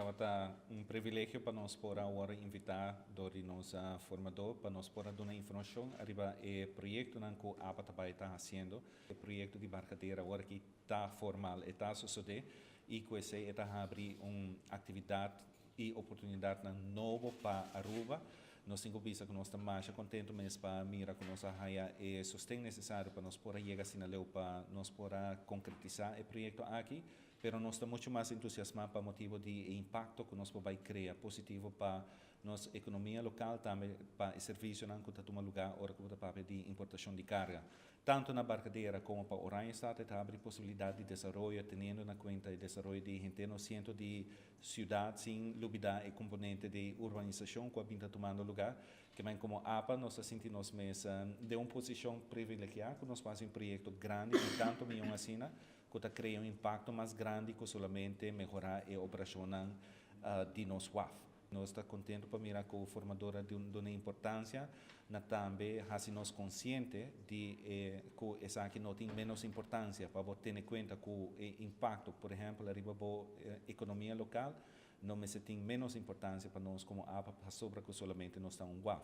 estava um privilégio para nós por agora invitar do nosso formador para nós por dar informação arriba o projeto que a APA também está fazendo, o projeto de barcadeira agora que está formal, está suceder e que esse está abrir uma atividade e oportunidade nova para Aruba. Nós temos visto que nós estamos mais contentos mesmo para mirar que nós raia e sustento necessário para nós poder chegar assim para nós poder concretizar o projeto aqui, pero nós estamos muito mais entusiasmados para motivo de impacto que nós podemos criar positivo para nossa economia local, também para o serviço que está tomando lugar hora que papel de importação de carga. Tanto na barcadeira como para Orange State está abre possibilidade de desenvolvimento, tendo na conta o desenvolvimento de gente no centro de cidade, sem dúvida e componente de urbanização que está tomando lugar, que vem como APA, nós sentimos mesmo de uma posição privilegiada, que nós fazemos um projeto grande de tanto milhão assim, que está criando um impacto mais grande que somente melhorar a operação de nosso WAF. Nós estamos contentes para mirar que o formador de uma importância, também faz-nos conscientes de que essa aqui não tem menos importância para ter em conta que o impacto, por exemplo, arriba da economia local, não me tem menos importância para nós como APA sobre que solamente nós estamos um WAF.